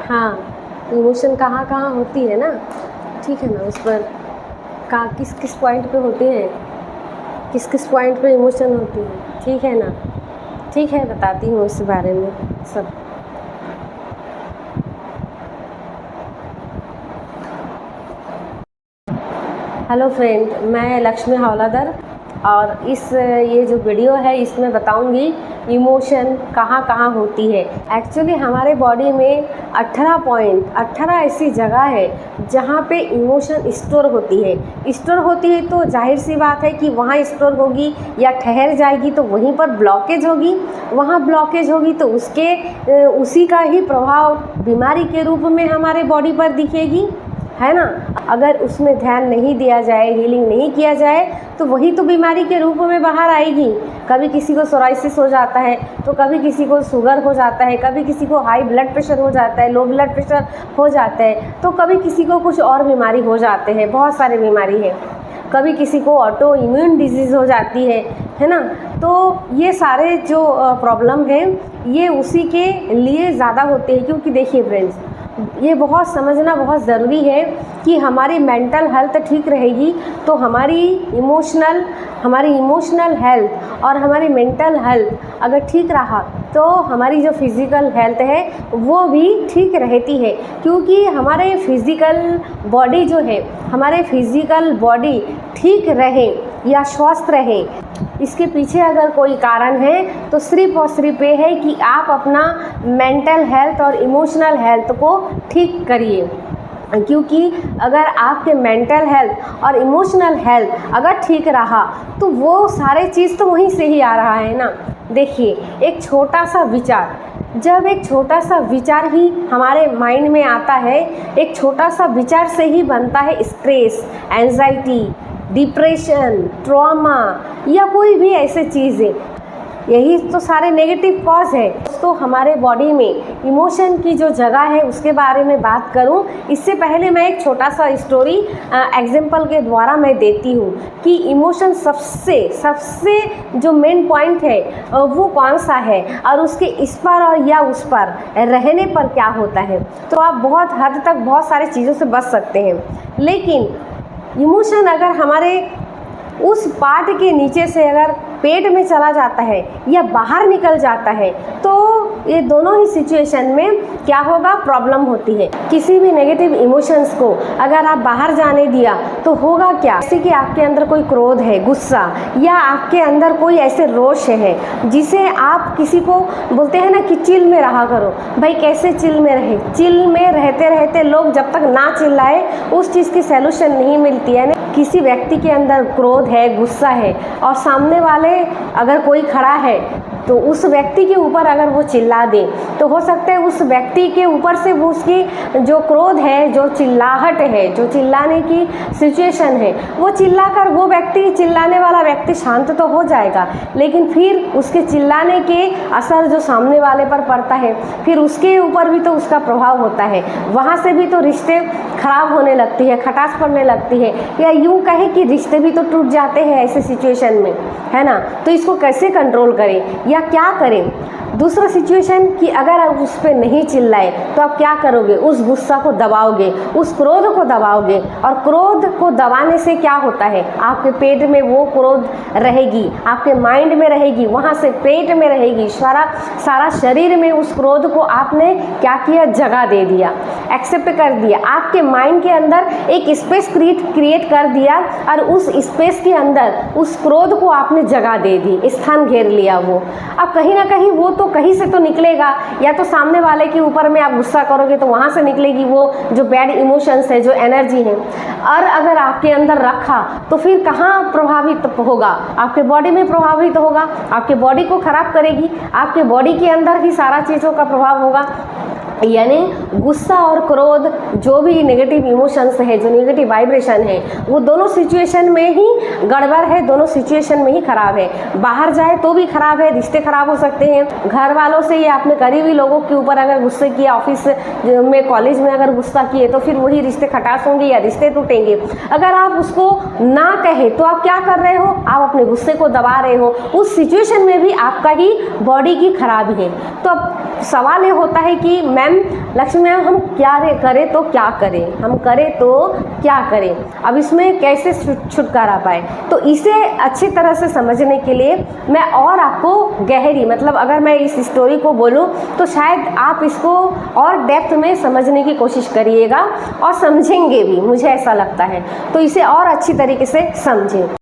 हाँ, इमोशन कहाँ कहाँ होती है ना, ठीक है ना, उस पर कहाँ किस किस पॉइंट पे होती है, किस किस पॉइंट पे इमोशन होती है, ठीक है ना। ठीक है, बताती हूँ इस बारे में सब। हेलो फ्रेंड, मैं लक्ष्मी हवलादार और ये जो वीडियो है इसमें बताऊंगी इमोशन कहाँ कहाँ होती है। एक्चुअली हमारे बॉडी में 18 ऐसी जगह है जहाँ पे इमोशन स्टोर होती है तो जाहिर सी बात है कि वहाँ स्टोर होगी या ठहर जाएगी तो वहीं पर ब्लॉकेज होगी। वहाँ ब्लॉकेज होगी तो उसी का ही प्रभाव बीमारी के रूप में हमारे बॉडी पर दिखेगी, है ना। अगर उसमें ध्यान नहीं दिया जाए, हीलिंग नहीं किया जाए तो वही तो बीमारी के रूप में बाहर आएगी। कभी किसी को सोराइसिस हो जाता है तो कभी किसी को शुगर हो जाता है, कभी किसी को हाई ब्लड प्रेशर हो जाता है, लो ब्लड प्रेशर हो जाता है, तो कभी किसी को कुछ और बीमारी हो जाते हैं। बहुत सारी बीमारी है, कभी किसी को ऑटो इम्यून डिजीज़ हो जाती है ना। तो ये सारे जो प्रॉब्लम हैं ये उसी के लिए ज़्यादा होते हैं। क्योंकि देखिए फ्रेंड्स, ये बहुत समझना बहुत ज़रूरी है कि हमारी मेंटल हेल्थ ठीक रहेगी तो हमारी इमोशनल हेल्थ और हमारी मेंटल हेल्थ अगर ठीक रहा तो हमारी जो फिज़िकल हेल्थ है वो भी ठीक रहती है। क्योंकि हमारे फिज़िकल बॉडी जो है, हमारे फिज़िकल बॉडी ठीक रहे या स्वस्थ रहे, इसके पीछे अगर कोई कारण है तो सिर्फ और सिर्फ ये है कि आप अपना मेंटल हेल्थ और इमोशनल हेल्थ को ठीक करिए। क्योंकि अगर आपके मेंटल हेल्थ और इमोशनल हेल्थ अगर ठीक रहा तो वो सारे चीज़ तो वहीं से ही आ रहा है ना। देखिए, एक छोटा सा विचार, जब एक छोटा सा विचार ही हमारे माइंड में आता है, एक छोटा सा विचार से ही बनता है स्ट्रेस, एंजाइटी, डिप्रेशन, ट्रॉमा या कोई भी ऐसे चीज़ें। यही तो सारे नेगेटिव कॉज है। तो हमारे बॉडी में इमोशन की जो जगह है उसके बारे में बात करूं, इससे पहले मैं एक छोटा सा स्टोरी एग्जाम्पल के द्वारा मैं देती हूं कि इमोशन सबसे जो मेन पॉइंट है वो कौन सा है और उसके इस पर और या उस पर रहने पर क्या होता है। तो आप बहुत हद तक बहुत सारी चीज़ों से बच सकते हैं। लेकिन इमोशन अगर हमारे उस पार्ट के नीचे से अगर पेट में चला जाता है या बाहर निकल जाता है तो ये दोनों ही सिचुएशन में क्या होगा, प्रॉब्लम होती है। किसी भी नेगेटिव इमोशंस को अगर आप बाहर जाने दिया तो होगा क्या, जैसे कि आपके अंदर कोई क्रोध है, गुस्सा, या आपके अंदर कोई ऐसे रोष है जिसे आप किसी को बोलते हैं ना कि चिल में रहा करो। भाई कैसे चिल में रहे? चिल में रहते रहते लोग जब तक ना चिल्लाए उस चीज़ की सैल्यूशन नहीं मिलती है। किसी व्यक्ति के अंदर क्रोध है, गुस्सा है और सामने वाले अगर कोई खड़ा है तो उस व्यक्ति के ऊपर अगर वो चिल्ला दे तो हो सकता है उस व्यक्ति के ऊपर से वो उसकी जो क्रोध है, जो चिल्लाहट है, जो चिल्लाने की सिचुएशन है, वो चिल्लाकर वो व्यक्ति, चिल्लाने वाला व्यक्ति शांत तो हो जाएगा, लेकिन फिर उसके चिल्लाने के असर जो सामने वाले पर पड़ता है फिर उसके ऊपर भी तो उसका प्रभाव होता है। वहाँ से भी तो रिश्ते खराब होने लगती है, खटास पड़ने लगती है, या यूँ कहें कि रिश्ते भी तो टूट जाते हैं ऐसे सिचुएशन में, है ना। तो इसको कैसे कंट्रोल करें या क्या करें? दूसरा सिचुएशन कि अगर आप उस पर नहीं चिल्लाए तो आप क्या करोगे, उस गुस्सा को दबाओगे, उस क्रोध को दबाओगे। और क्रोध को दबाने से क्या होता है, आपके पेट में वो क्रोध रहेगी, आपके माइंड में रहेगी, वहाँ से पेट में रहेगी, सारा शरीर में उस क्रोध को आपने क्या किया, जगह दे दिया, एक्सेप्ट कर दिया। आपके माइंड के अंदर एक स्पेस क्रिएट कर दिया और उस स्पेस के अंदर उस क्रोध को आपने जगह दे दी, स्थान घेर लिया। वो अब कहीं ना कहीं वो तो कहीं से तो निकलेगा, या तो सामने वाले के ऊपर में आप गुस्सा करोगे तो वहाँ से निकलेगी वो जो बैड इमोशंस है, जो एनर्जी है। और अगर आपके अंदर रखा तो फिर कहाँ प्रभावित होगा, आपके बॉडी में प्रभावित होगा, आपके बॉडी को खराब करेगी, आपके बॉडी के अंदर ही सारा चीज़ों का प्रभाव होगा। यानी गुस्सा और क्रोध जो भी नेगेटिव इमोशंस है, जो नेगेटिव वाइब्रेशन है, वो दोनों सिचुएशन में ही गड़बड़ है, दोनों सिचुएशन में ही खराब है। बाहर जाए तो भी खराब है, रिश्ते खराब हो सकते हैं घर वालों से, या अपने करीबी लोगों के ऊपर अगर गुस्से किया, ऑफिस में, कॉलेज में अगर गुस्सा किए तो फिर वही रिश्ते खटास होंगे या रिश्ते टूटेंगे। अगर आप उसको ना कहे तो आप क्या कर रहे हो, आप अपने गुस्से को दबा रहे हो, उस सिचुएशन में भी आपका ही बॉडी की खराबी है। तो अब सवाल ये होता है कि मैं मैम लक्ष्मी मैम हम क्या करें तो क्या करें, हम करें तो क्या करें, अब इसमें कैसे छुटकारा पाए। तो इसे अच्छी तरह से समझने के लिए मैं और आपको गहरी, मतलब अगर मैं इस स्टोरी को बोलूं तो शायद आप इसको और डेप्थ में समझने की कोशिश करिएगा और समझेंगे भी, मुझे ऐसा लगता है। तो इसे और अच्छी तरीके से समझें।